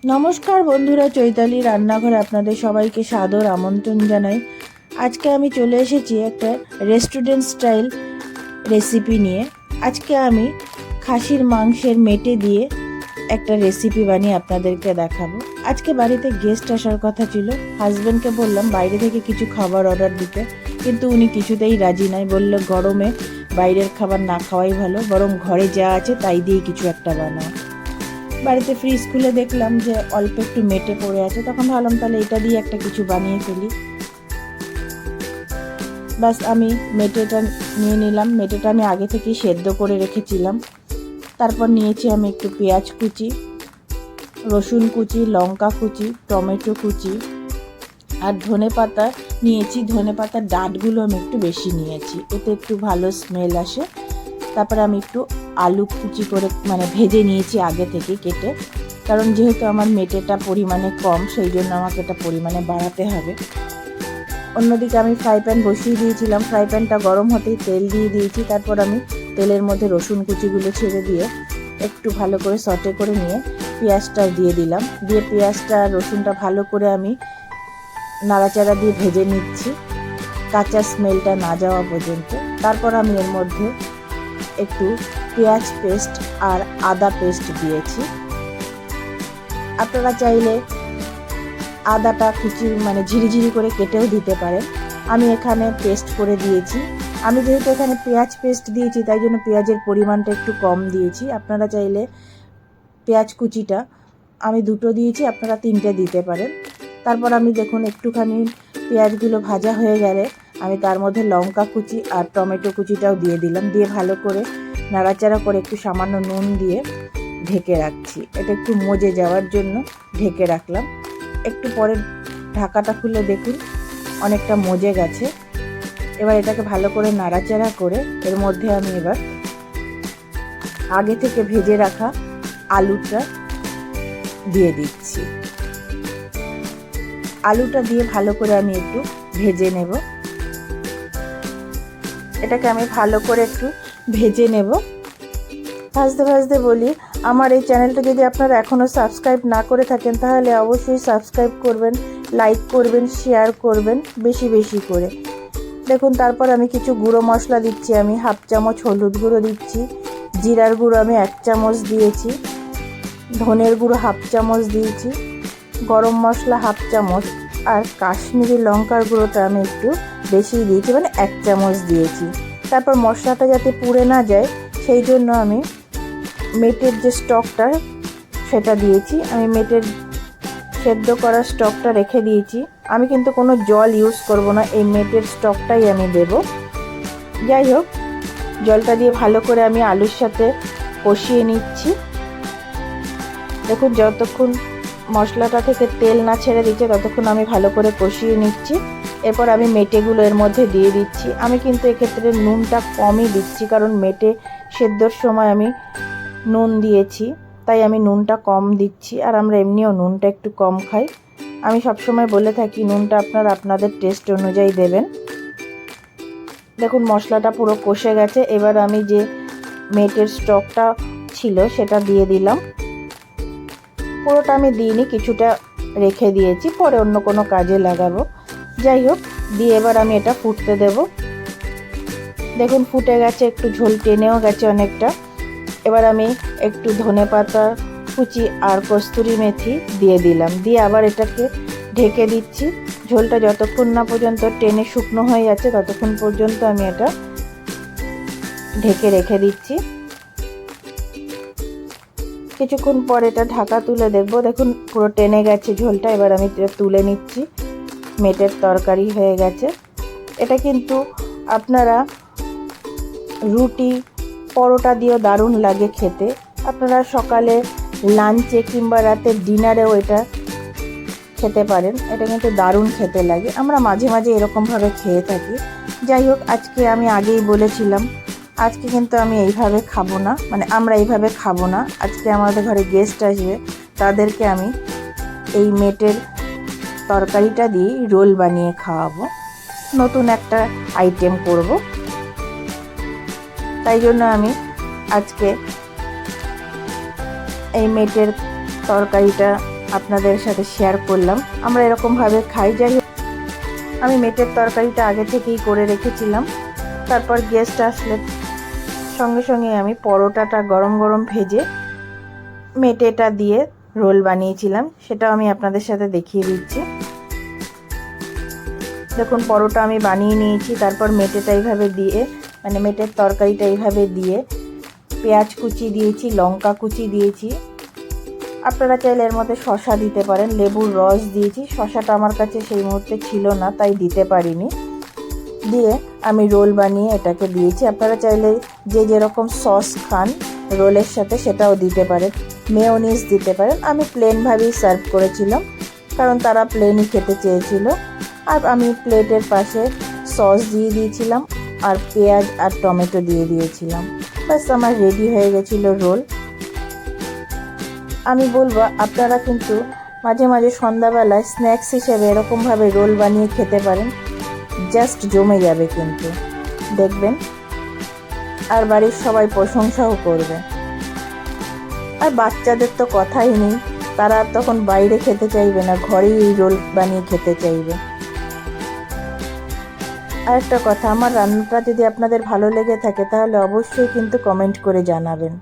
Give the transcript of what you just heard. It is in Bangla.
নমস্কার বন্ধুরা, চৈতালি রান্নাঘরে আপনাদের সবাইকে সাদর আমন্ত্রণ জানাই। আজকে আমি চলে এসেছি একটা রেস্টুরেন্ট স্টাইল রেসিপি নিয়ে। আজকে আমি খাসির মাংসের মেটে দিয়ে একটা রেসিপি বানিয়ে আপনাদেরকে দেখাবো। আজকে বাড়িতে গেস্ট আসার কথা ছিল। হাজব্যান্ডকে বললাম বাইরে থেকে কিছু খাবার অর্ডার দিতে, কিন্তু উনি কিছুতেই রাজি নাই। বলল গরমে বাইরের খাবার না খাওয়াই ভালো, বরং ঘরে যা আছে তাই দিয়ে কিছু একটা বানাও। বাড়িতে ফ্রিজ খুলে দেখলাম যে অল্প একটু মেটে পড়ে আছে, তখন ভাবলাম তাহলে এটা দিয়ে একটা কিছু বানিয়ে ফেলি। ব্যাস আমি মেটেটা নিয়ে নিলাম। মেটেটা আমি আগে থেকেই সেদ্ধ করে রেখেছিলাম। তারপর নিয়েছি আমি একটু পেঁয়াজ কুচি, রসুন কুচি, লঙ্কা কুচি, টমেটো কুচি আর ধনে পাতা নিয়েছি। ধনে পাতার ডাঁটগুলো আমি একটু বেশি নিয়েছি, এতে একটু ভালো স্মেল আসে। তারপরে আমি একটু আলু কুচি করে ভেজে নিয়েছি আগে থেকে কেটে, কারণ যেহেতু আমার মেটেটা পরিমাণে কম, সেই জন্য আমাকে এটা পরিমাণে বাড়াতে হবে। অন্যদিকে আমি ফ্রাই প্যান বসিয়ে দিয়েছিলাম। ফ্রাই প্যানটা গরম হতেই তেল দিয়ে দিয়েছি। তারপর আমি তেলের মধ্যে রসুন কুচিগুলো ছেড়ে দিয়ে একটু ভালো করে সটে করে নিয়ে পেঁয়াজটা দিয়ে দিলাম। দিয়ে পেঁয়াজটা রসুনটা ভালো করে আমি নাড়াচাড়া দিয়ে ভেজে নিচ্ছি, কাঁচা স্মেলটা না যাওয়া পর্যন্ত। তারপর আমি এর মধ্যে একটু পেঁয়াজ পেস্ট আর আদা পেস্ট দিয়েছি। আপনারা চাইলে আদাটা কুচি ঝিরিঝিরি করে কেটেও দিতে পারেন। আমি এখানে পেস্ট করে দিয়েছি। আমি যেহেতু এখানে পেঁয়াজ পেস্ট দিয়েছি, তাই জন্য পেঁয়াজের পরিমাণটা একটু কম দিয়েছি। আপনারা চাইলে পেঁয়াজ কুচিটা আমি 2টো দিয়েছি, আপনারা 3টে দিতে পারেন। তারপর আমি দেখুন একটুখানি পেঁয়াজগুলো ভাজা হয়ে গেলে আমি তার মধ্যে লঙ্কা কুচি আর টমেটো কুচিটাও দিয়ে দিলাম। দিয়ে ভালো করে নাড়াচাড়া করে একটু সামান্য নুন দিয়ে ঢেকে রাখছি। এটা একটু মজে যাওয়ার জন্য ঢেকে রাখলাম। একটু পরে ঢাকাটা খুলে দেখুন অনেকটা মজে গেছে। এবার এটাকে ভালো করে নাড়াচাড়া করে এর মধ্যে আমি এবার আগে থেকে ভেজে রাখা আলুটা দিয়ে দিচ্ছি। আলুটা দিয়ে ভালো করে আমি একটু ভেজে নেব। এটাকে আমি ভালো করে একটু ভেজে নেব। ভাজতে ভাজতে বলি, আমার এই চ্যানেলটা যদি আপনারা এখনও সাবস্ক্রাইব না করে থাকেন, তাহলে অবশ্যই সাবস্ক্রাইব করবেন, লাইক করবেন, শেয়ার করবেন বেশি বেশি করে। দেখুন তারপর আমি কিছু গুঁড়ো মশলা দিচ্ছি। আমি 1/2 চামচ হলুদ গুঁড়ো দিচ্ছি, জিরার গুঁড়ো আমি 1 চামচ দিয়েছি, ধনের গুঁড়ো 1/2 চামচ দিয়েছি, গরম মশলা 1/2 চামচ আর কাশ্মীরি লঙ্কার গুঁড়োটা আমি একটু বেশি দিয়েছি, 1 চামচ দিয়েছি। তারপর মশলাটা যাতে পুড়ে না যায় সেই জন্য আমি মেটের যে স্টকটা সেটা দিয়েছি। আমি মেটের সেদ্ধ করা স্টকটা রেখে দিয়েছি। আমি কিন্তু কোনো জল ইউজ করব না, এই মেটের স্টকটাই আমি দেব। যাই হোক, জলটা দিয়ে ভালো করে আমি আলুর সাথে কষিয়ে নিচ্ছি। দেখুন যতক্ষণ মশলাটা থেকে তেল না ছেড়ে দিচ্ছে ততক্ষণ আমি ভালো করে কষিয়ে নিচ্ছি। এরপর আমি মেটেগুলো এর মধ্যে দিয়ে দিচ্ছি। আমি কিন্তু এক্ষেত্রে নুনটা কমই দিচ্ছি, কারণ মেটে সেদ্ধর সময় আমি নুন দিয়েছি, তাই আমি নুনটা কম দিচ্ছি। আর আমরা এমনিও নুনটা একটু কম খাই। আমি সবসময় বলে থাকি নুনটা আপনারা আপনাদের টেস্ট অনুযায়ী দেবেন। দেখুন মশলাটা পুরো কষে গেছে। এবার আমি যে মেটের স্টকটা ছিল সেটা দিয়ে দিলাম। পুরোটা আমি দিইনি, কিছুটা রেখে দিয়েছি, পরে অন্য কোনো কাজে লাগাবো। যাই হোক, দিয়ে এবার আমি এটা ফুটতে দেব। দেখুন ফুটে গেছে, একটু ঝোল টেনেও গেছে অনেকটা। এবার আমি একটু ধনে পাতা কুচি আর কস্তুরি মেথি দিয়ে দিলাম। দিয়ে আবার এটাকে ঢেকে দিচ্ছি। ঝোলটা যতক্ষণ না পর্যন্ত টেনে শুকনো হয়ে যাচ্ছে ততক্ষণ পর্যন্ত আমি এটা ঢেকে রেখে দিচ্ছি। কিছুক্ষণ পর এটা ঢাকা তুলে দেখব। দেখুন পুরো টেনে গেছে ঝোলটা। এবার আমি এটা তুলে নিচ্ছি। মেটের তরকারি হয়ে গেছে। এটা কিন্তু আপনারা রুটি পরোটা দিয়েও দারুণ লাগে খেতে। আপনারা সকালে লাঞ্চে কিংবা রাতের ডিনারেও এটা খেতে পারেন। এটা কিন্তু দারুণ খেতে লাগে। আমরা মাঝে মাঝে এরকমভাবে খেয়ে থাকি। যাই হোক, আজকে আমি আগেই বলেছিলাম আজকে কিন্তু আমি এইভাবে খাবো না, আমরা এইভাবে খাবো না। আজকে আমাদের ঘরে গেস্ট আসবে, তাদেরকে আমি এই মেটের তরকারিটা দিয়ে রোল বানিয়ে খাওয়াবো। নতুন একটা আইটেম করব, তাই জন্য আমি আজকে এই মেটের তরকারিটা আপনাদের সাথে শেয়ার করলাম। আমরা এরকমভাবে খাই। যাই হোক, আমি মেটের তরকারিটা আগে থেকেই করে রেখেছিলাম। তারপর গেস্ট আসলে সঙ্গে সঙ্গে আমি পরোটাটা গরম গরম ভেজে মেটেটা দিয়ে রোল বানিয়েছিলাম, সেটাও আমি আপনাদের সাথে দেখিয়ে দিচ্ছি। দেখুন, পরোটা আমি বানিয়ে নিয়েছি। তারপর মেটেটা এইভাবে দিয়ে, মানে মেটের তরকারিটা এইভাবে দিয়ে পেঁয়াজ কুচি দিয়েছি, লঙ্কা কুচি দিয়েছি। আপনারা চাইলে এর মধ্যে শসা দিতে পারেন, লেবুর রস দিয়েছি। শসাটা আমার কাছে সেই মুহূর্তে ছিল না, তাই দিতে পারিনি। দিয়ে আমি রোল বানিয়ে এটাকে দিয়েছি। আপনারা চাইলে যে যেরকম সস খান রোলের সাথে সেটাও দিতে পারেন, মেয়োনিজ দিতে পারেন। আমি প্লেনভাবেই সার্ভ করেছিলাম, কারণ তারা প্লেনই খেতে চেয়েছিল। আর আমি প্লেটের পাশে সস দিয়ে দিয়েছিলাম আর পেঁয়াজ আর টমেটো দিয়ে দিয়েছিলাম। ব্যাস আমার রেডি হয়ে গেছিলো রোল। আমি বলবো আপনারা কিন্তু মাঝে মাঝে সন্ধ্যাবেলায় স্ন্যাক্স হিসেবে এরকমভাবে রোল বানিয়ে খেতে পারেন, জাস্ট জমে যাবে কিন্তু দেখবেন, আর বাড়ির সবাই প্রশংসাও করবে। আর বাচ্চাদের তো কথাই নেই, তারা তখন বাইরে খেতে চাইবে না, ঘরেই এই রোল বানিয়ে খেতে চাইবে। আর একটা কথা, আমার রান্নাটা যদি আপনাদের ভালো লেগে থাকে তাহলে অবশ্যই কিন্তু কমেন্ট করে জানাবেন।